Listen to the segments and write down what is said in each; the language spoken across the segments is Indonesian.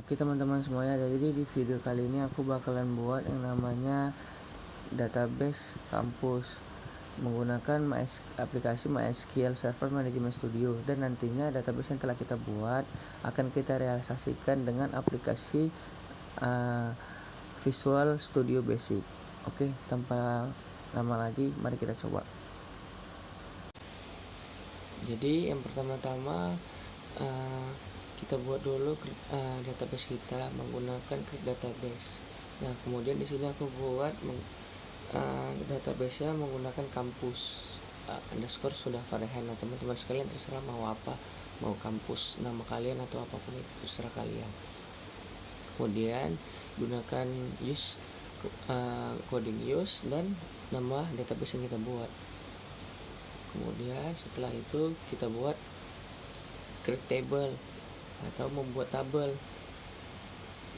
Oke teman-teman semuanya, jadi di video kali ini aku bakalan buat yang namanya database kampus menggunakan aplikasi MySQL Server Management Studio, dan nantinya database yang telah kita buat akan kita realisasikan dengan aplikasi Visual Studio Basic. Oke, tanpa lama lagi mari kita coba. Jadi yang pertama-tama kita buat dulu database kita menggunakan Create Database. Nah, kemudian di sini aku buat database-nya menggunakan kampus underscore sudah Fahrenheit. Nah, teman-teman sekalian terserah mau apa, mau kampus nama kalian atau apapun itu terserah kalian. Kemudian gunakan use coding use dan nama database yang kita buat. Kemudian setelah itu kita buat create table atau membuat tabel.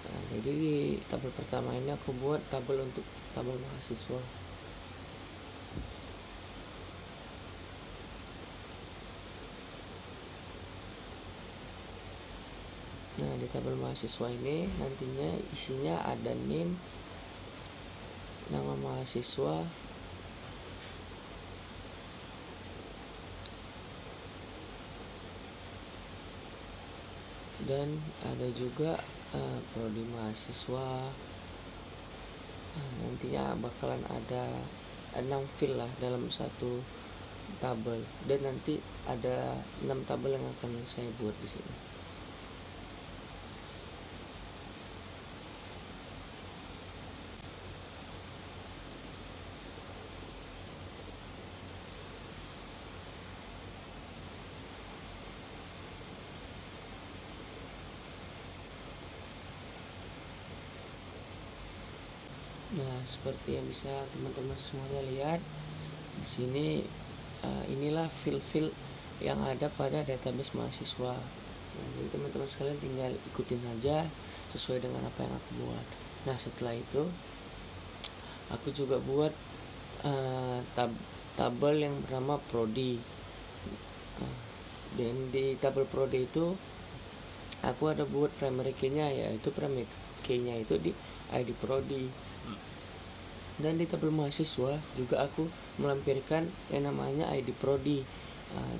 Nah, jadi di tabel pertama ini aku buat tabel untuk tabel mahasiswa. Nah, di tabel mahasiswa ini nantinya isinya ada name, nama mahasiswa, dan ada juga prodi mahasiswa. Nah, nantinya bakalan ada 6 field lah dalam satu tabel, dan nanti ada 6 tabel yang akan saya buat di sini. Nah, seperti yang bisa teman-teman semuanya lihat di sini, inilah field-field yang ada pada database mahasiswa. Nah, jadi teman-teman sekalian tinggal ikutin aja sesuai dengan apa yang aku buat. Nah, setelah itu aku juga buat tabel yang bernama prodi. Dan di tabel prodi itu aku ada buat primary key-nya, yaitu primary key-nya itu di ID prodi. Dan di tabel mahasiswa juga aku melampirkan yang namanya ID prodi.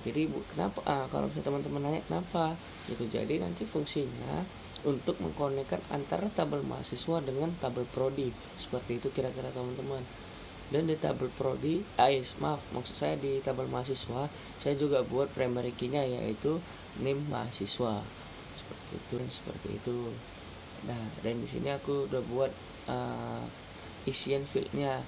Jadi kenapa kalau teman-teman nanya kenapa gitu, jadi nanti fungsinya untuk mengkonekkan antara tabel mahasiswa dengan tabel prodi, seperti itu kira-kira teman-teman. Dan di tabel prodi, maksud saya di tabel mahasiswa saya juga buat primary key-nya, yaitu name mahasiswa, seperti itu. Nah, dan di sini aku udah buat isian fieldnya.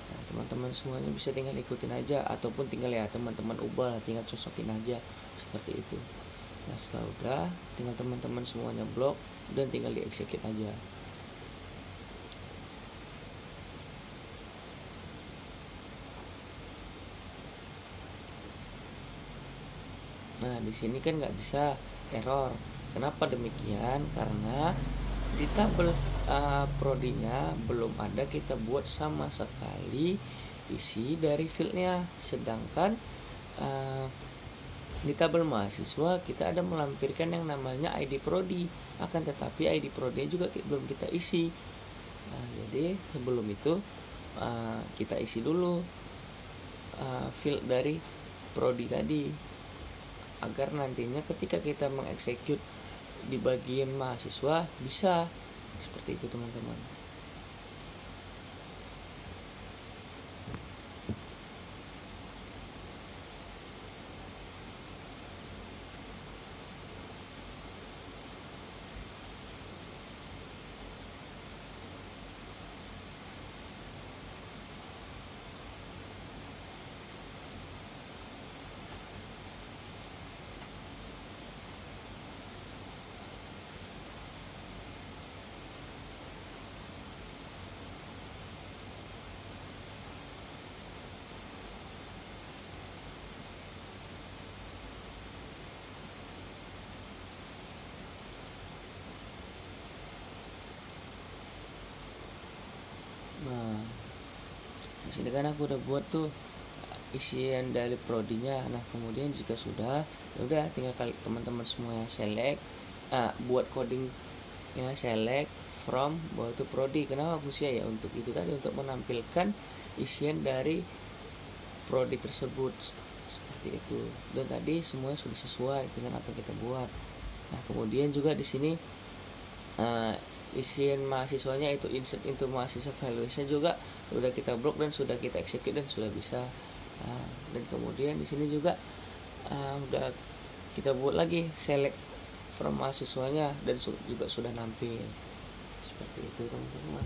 Nah, teman-teman semuanya bisa tinggal ikutin aja, ataupun tinggal ya teman-teman ubah, tinggal cocokin aja seperti itu. Nah, setelah udah tinggal teman-teman semuanya blok dan tinggal di-execute aja. Nah, di sini kan nggak bisa error. Kenapa demikian? Karena di tabel prodinya belum ada kita buat sama sekali isi dari fieldnya, sedangkan di tabel mahasiswa kita ada melampirkan yang namanya ID prodi, akan tetapi ID prodi juga belum kita isi. Nah, jadi sebelum itu kita isi dulu field dari prodi tadi, agar nantinya ketika kita mengeksekut di bagian mahasiswa bisa seperti itu teman-teman. Nah, di sini kan aku udah buat tuh isian dari prodinya. Nah, kemudian jika sudah, ya udah tinggal teman-teman semuanya select, buat coding ya select from bahwa itu prodi. Kenapa fungsinya ya? Untuk itu tadi, untuk menampilkan isian dari prodi tersebut seperti itu. Dan tadi semuanya sudah sesuai dengan apa yang kita buat. Nah kemudian juga di sini isian mahasiswanya itu insert into mahasiswa valuation juga sudah kita blok dan sudah kita execute dan sudah bisa. Dan kemudian di sini juga udah kita buat lagi select from mahasiswanya dan juga sudah nampil seperti itu teman-teman.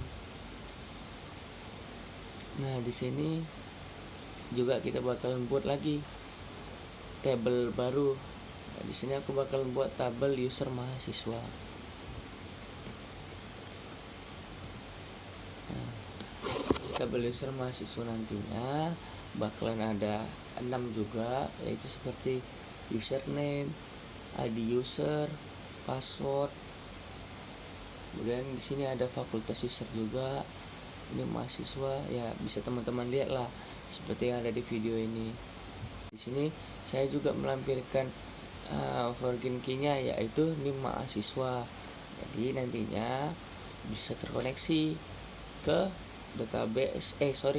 Nah di sini juga kita bakalan buat lagi tabel baru. Nah, di sini aku bakal buat tabel user mahasiswa. Nah, tabel user mahasiswa nantinya bakalan ada 6 juga, yaitu seperti username, ID user, password. Kemudian di sini ada fakultas user juga. Ini mahasiswa, ya bisa teman-teman lihat lah seperti yang ada di video ini. Di sini saya juga melampirkan login key-nya, yaitu ini mahasiswa. Jadi nantinya bisa terkoneksi ke database,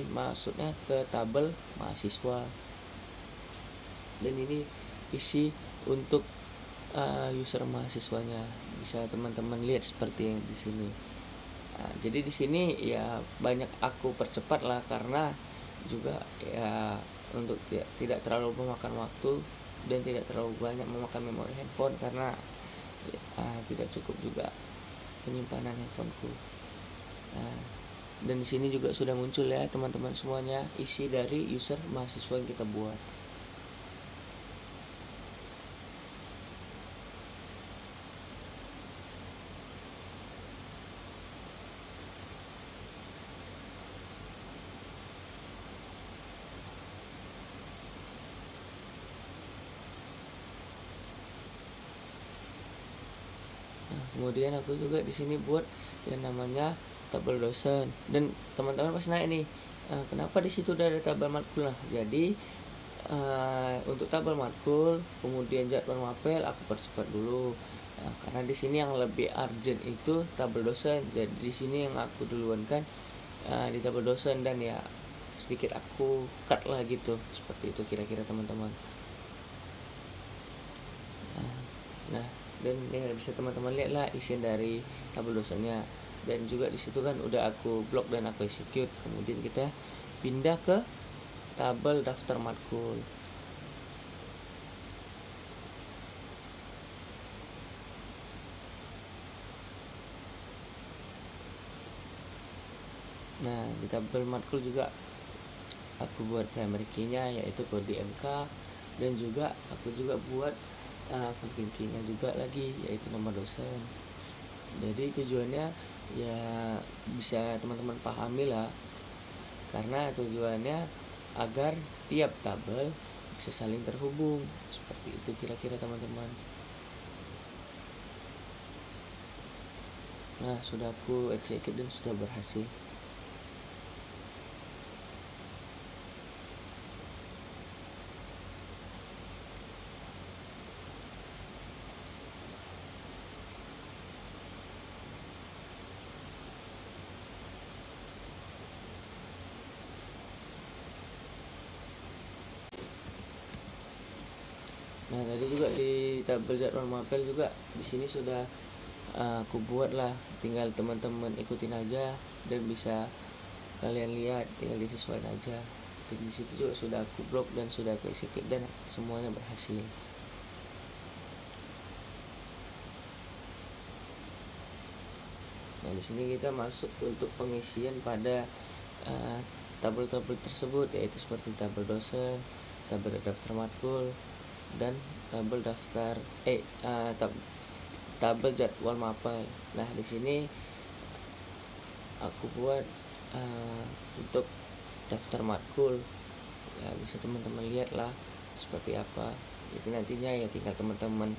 maksudnya ke tabel mahasiswa. Dan ini isi untuk user mahasiswanya, bisa teman-teman lihat seperti yang di sini. Jadi di sini ya banyak aku percepat lah, karena juga ya untuk tidak terlalu memakan waktu dan tidak terlalu banyak memakan memori handphone, karena tidak cukup juga penyimpanan handphoneku. Dan di sini juga sudah muncul ya teman-teman semuanya isi dari user mahasiswa yang kita buat. Kemudian aku juga di sini buat yang namanya tabel dosen. Dan teman-teman pasti nanya nih, kenapa di situ udah ada tabel matkul? Nah, jadi untuk tabel matkul, kemudian jadwal mapel aku percepat dulu. Karena di sini yang lebih urgent itu tabel dosen. Jadi di sini yang aku duluan kan di tabel dosen, dan ya sedikit aku cut lah gitu. Seperti itu kira-kira teman-teman. Nah, dan ya bisa teman-teman lihat lah isian dari tabel dosennya. Dan juga di situ kan udah aku blok dan aku execute. Kemudian kita pindah ke tabel daftar matkul. Nah di tabel matkul juga aku buat primary key-nya, yaitu kode MK. Dan juga aku juga buat function key-nya juga lagi, yaitu nama dosen. Jadi tujuannya ya bisa teman-teman pahami lah, karena tujuannya agar tiap tabel bisa saling terhubung. Seperti itu kira-kira teman-teman. Nah sudah aku execute dan sudah berhasil. Nah tadi juga di tabel jadwal mapel juga di sini sudah aku buat lah, tinggal teman-teman ikutin aja dan bisa kalian lihat, tinggal disesuaikan aja. Dan di situ juga sudah aku blok dan sudah aku execute dan semuanya berhasil. Nah di sini kita masuk untuk pengisian pada tabel-tabel tersebut, yaitu seperti tabel dosen, tabel daftar matkul, dan tabel daftar tabel jadwal mapel. Nah di sini aku buat untuk daftar matkul, ya bisa teman-teman lihat lah seperti apa. Jadi nantinya ya tinggal teman-teman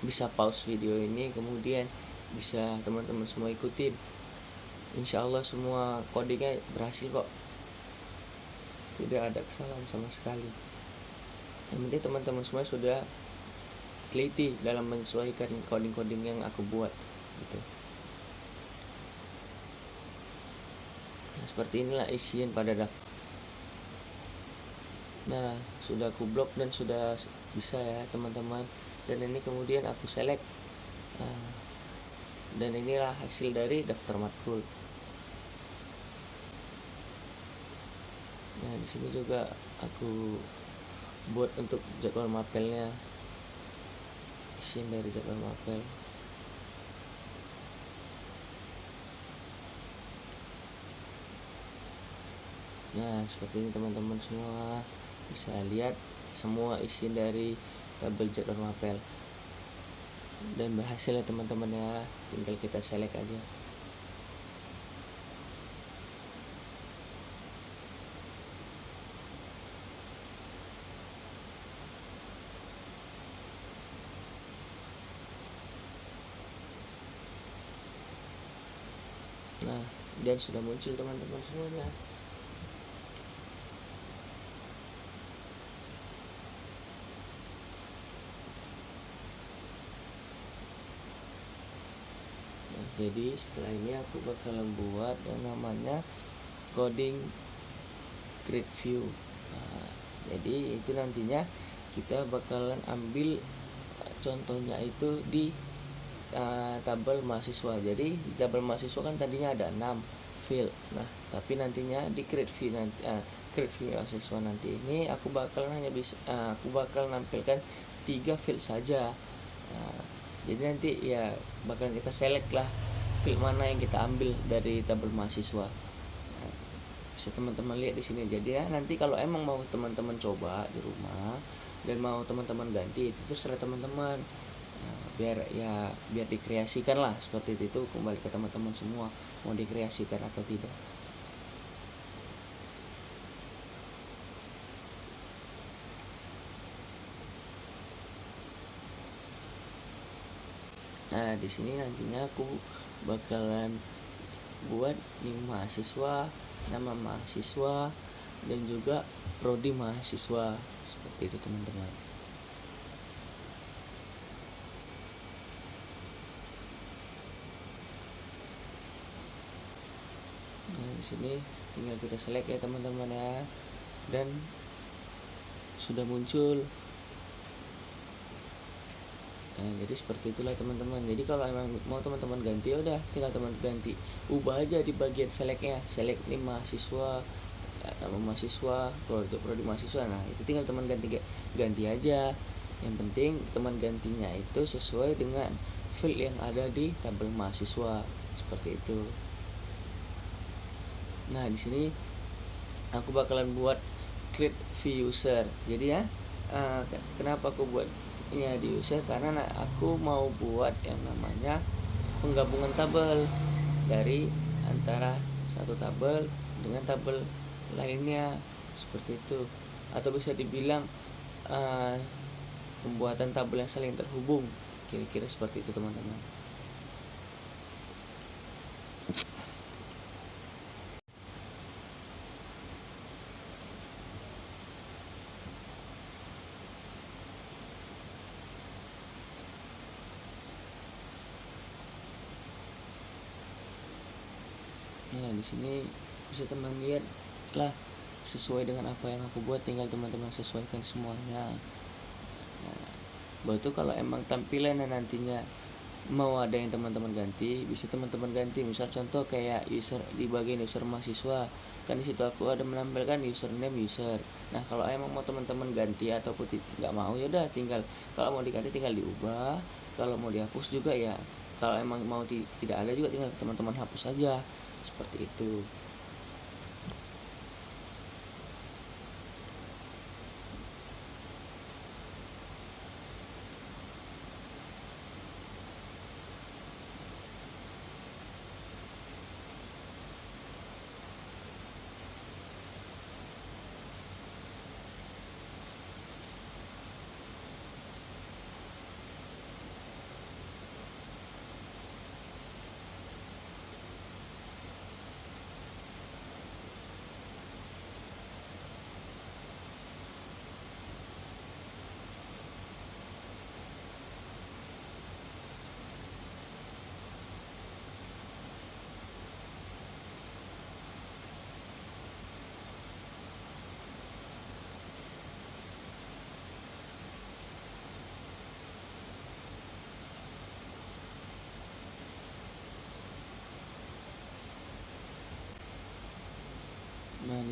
bisa pause video ini, kemudian bisa teman-teman semua ikutin. Insya Allah semua codingnya berhasil kok, tidak ada kesalahan sama sekali. Yang penting teman-teman semua sudah teliti dalam menyesuaikan coding-coding yang aku buat. gitu. Nah, seperti inilah isian pada daftar. Nah, sudah aku blok dan sudah bisa ya teman-teman. Dan ini kemudian aku select. Nah, dan inilah hasil dari daftar matkul. Nah, di sini juga aku buat untuk jadwal mapelnya, isian dari jadwal mapel. Nah, seperti ini teman-teman semua bisa lihat semua isian dari tabel jadwal mapel. Dan berhasil ya teman-teman ya, tinggal kita select aja. Nah, dan sudah muncul teman-teman semuanya. Nah, jadi setelah ini aku bakalan buat yang namanya coding grid view. Nah, jadi itu nantinya kita bakalan ambil contohnya itu di tabel mahasiswa. Jadi di tabel mahasiswa kan tadinya ada 6 field. Nah, tapi nantinya di grid view nanti grid view mahasiswa nanti ini aku bakal nampilkan 3 field saja. Nah, jadi nanti ya bakal kita select lah field mana yang kita ambil dari tabel mahasiswa. Nah, bisa teman-teman lihat di sini. Jadi ya nanti kalau emang mau teman-teman coba di rumah dan mau teman-teman ganti itu terserah teman-teman. Nah, biar dikreasikan lah seperti itu, kembali ke teman-teman semua mau dikreasikan atau tidak. Nah, di sini nantinya aku bakalan buat nih mahasiswa, nama mahasiswa, dan juga prodi mahasiswa seperti itu teman-teman. Nah, di sini tinggal kita select ya teman-teman ya, dan sudah muncul. Nah, jadi seperti itulah teman-teman. Jadi kalau emang mau teman-teman ganti ya udah tinggal teman ganti, ubah aja di bagian selectnya, select nih mahasiswa, nama mahasiswa, prodi mahasiswa. Nah, itu tinggal teman ganti aja. Yang penting teman gantinya itu sesuai dengan field yang ada di tabel mahasiswa seperti itu. Nah, di sini aku bakalan buat create view user. Jadi ya, kenapa aku buatnya di user, karena aku mau buat yang namanya penggabungan tabel dari antara satu tabel dengan tabel lainnya seperti itu, atau bisa dibilang pembuatan tabel yang saling terhubung, kira-kira seperti itu teman-teman. Nah, di sini bisa teman lihat lah sesuai dengan apa yang aku buat, tinggal teman-teman sesuaikan semuanya. Nah, baru kalau emang tampilan nantinya mau ada yang teman-teman ganti, bisa teman-teman ganti. Misal contoh kayak user, di bagian user mahasiswa kan di situ aku ada menampilkan username user. Nah, kalau emang mau teman-teman ganti ataupun nggak mau ya udah tinggal, kalau mau diganti tinggal diubah, kalau mau dihapus juga ya, kalau emang mau tidak ada juga tinggal teman-teman hapus saja seperti itu.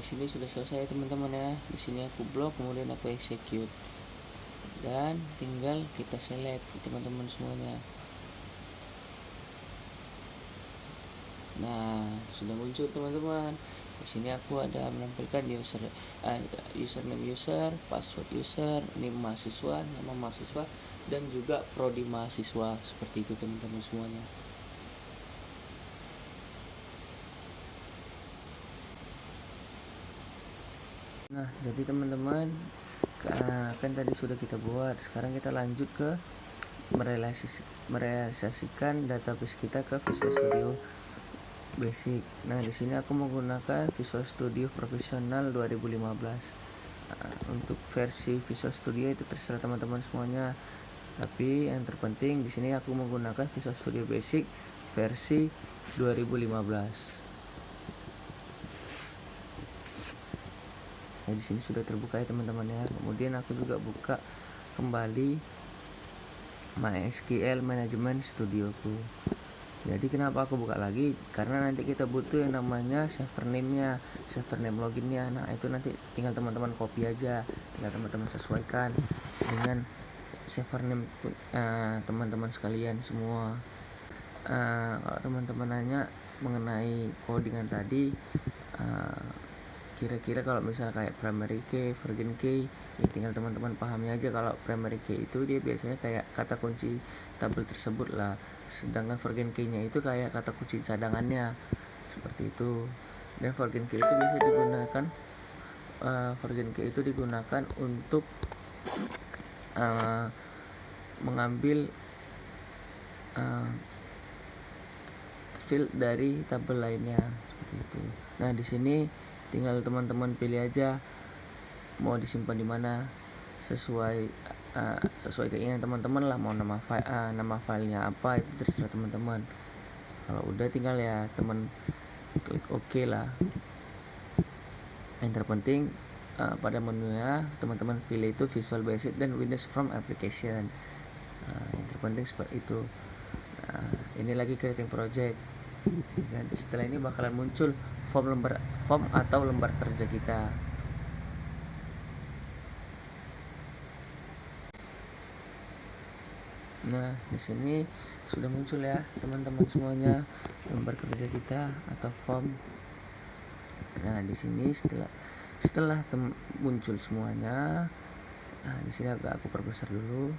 sini sudah selesai teman-teman ya. Di sini aku blok, kemudian aku execute dan tinggal kita select teman-teman semuanya. Nah, sudah muncul teman-teman. Di sini aku ada menampilkan username user, password user, name mahasiswa, nama mahasiswa, dan juga prodi mahasiswa. Seperti itu teman-teman semuanya. Nah, jadi teman-teman, kan tadi sudah kita buat. Sekarang kita lanjut ke merealisasikan database kita ke Visual Studio Basic. Nah, di sini aku menggunakan Visual Studio Professional 2015. Untuk versi Visual Studio itu terserah teman-teman semuanya. Tapi yang terpenting di sini aku menggunakan Visual Studio Basic versi 2015. Nah, di sini sudah terbuka ya teman-teman ya. Kemudian aku juga buka kembali MySQL Management Studioku. Jadi kenapa aku buka lagi? Karena nanti kita butuh yang namanya server name-nya, server name loginnya. Nah, itu nanti tinggal teman-teman copy aja, tinggal teman-teman sesuaikan dengan server name teman-teman sekalian semua. Kalau teman-teman nanya mengenai codingan tadi, kira-kira kalau misalnya kayak primary key, virgin key, ya tinggal teman-teman pahami aja. Kalau primary key itu dia biasanya kayak kata kunci tabel tersebut lah, sedangkan virgin key-nya itu kayak kata kunci cadangannya, seperti itu. Dan virgin key itu bisa digunakan untuk mengambil field dari tabel lainnya, seperti itu. Nah, di sini tinggal teman-teman pilih aja mau disimpan di mana sesuai keinginan teman-teman lah. Mau nama filenya apa itu terserah teman-teman. Kalau udah tinggal ya teman klik OK lah. Yang terpenting pada menunya teman-teman pilih itu Visual Basic dan Windows From Application. Yang terpenting seperti itu. Ini lagi creating project. Dan setelah ini bakalan muncul form atau lembar kerja kita. Nah, di sini sudah muncul ya teman-teman semuanya lembar kerja kita atau form. Nah, di sini setelah muncul semuanya, nah di sini agak aku perbesar dulu.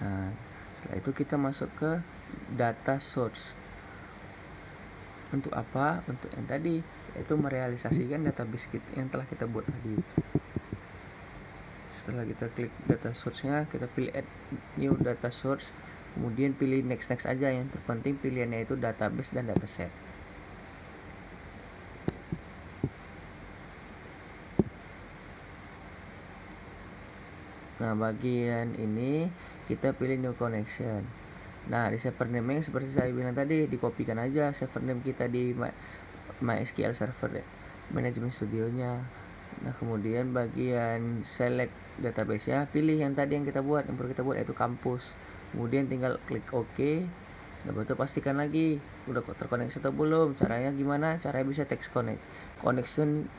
Nah, setelah itu kita masuk ke data source. Untuk apa? Untuk yang tadi, yaitu merealisasikan database yang telah kita buat tadi. Setelah kita klik data source-nya, kita pilih add new data source, kemudian pilih next aja. Yang terpenting pilihannya itu database dan dataset. Nah, bagian ini kita pilih new connection. Nah, di server name seperti saya bilang tadi, dikopikan aja server name kita di MySQL Server Management Studio-nya. Nah, kemudian bagian select database-nya, pilih yang tadi yang perlu kita buat yaitu kampus. Kemudian tinggal klik OK. Nah, betul pastikan lagi udah terkoneksi atau belum. Caranya gimana? Caranya bisa text connection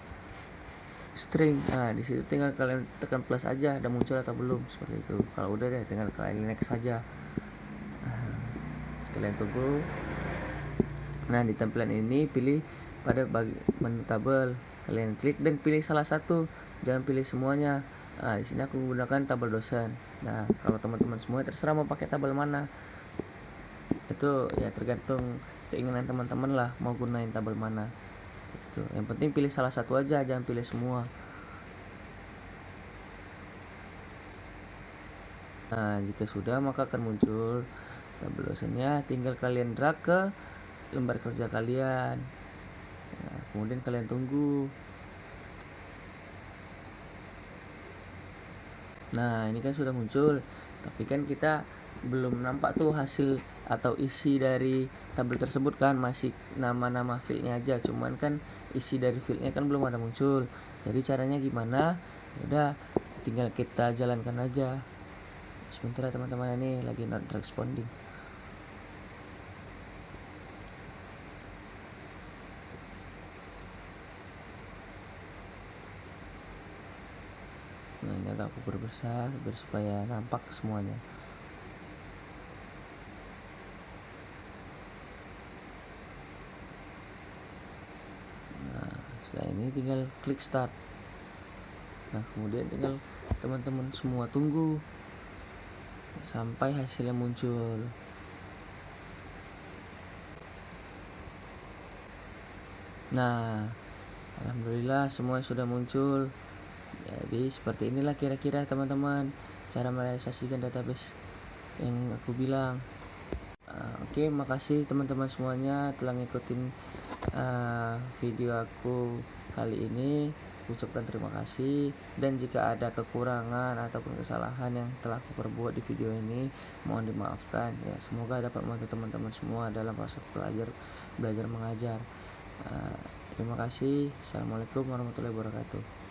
string. Nah, di situ tinggal kalian tekan plus aja, udah muncul atau belum, seperti itu. Kalau udah deh, tinggal kalian next saja. Kalian tunggu. Nah, di tampilan ini pilih pada menu tabel, kalian klik dan pilih salah satu, jangan pilih semuanya. Nah, di sini aku menggunakan tabel dosen. Nah, kalau teman-teman semua terserah mau pakai tabel mana, itu ya tergantung keinginan teman-teman lah mau gunain tabel mana. Itu yang penting pilih salah satu aja, jangan pilih semua. Nah, jika sudah maka akan muncul tabel dosennya. Tinggal kalian drag ke lembar kerja kalian. Nah, kemudian kalian tunggu. Nah, ini kan sudah muncul, tapi kan kita belum nampak tuh hasil atau isi dari tabel tersebut kan, masih nama-nama fieldnya aja, cuman kan isi dari fieldnya kan belum ada muncul. Jadi caranya gimana? Udah tinggal kita jalankan aja. Sebentar ya teman-teman, ini lagi not responding. agak aku perbesar biar supaya nampak semuanya. Nah, setelah ini tinggal klik start. Nah, kemudian tinggal teman-teman semua tunggu sampai hasilnya muncul. Nah, alhamdulillah semua sudah muncul. Jadi seperti inilah kira-kira teman-teman cara merealisasikan database yang aku bilang. Oke, makasih teman-teman semuanya telah ngikutin video aku kali ini. Ucapkan terima kasih, dan jika ada kekurangan ataupun kesalahan yang telah aku perbuat di video ini, mohon dimaafkan ya. Semoga dapat membantu teman-teman semua dalam proses belajar mengajar. Terima kasih. Assalamualaikum warahmatullahi wabarakatuh.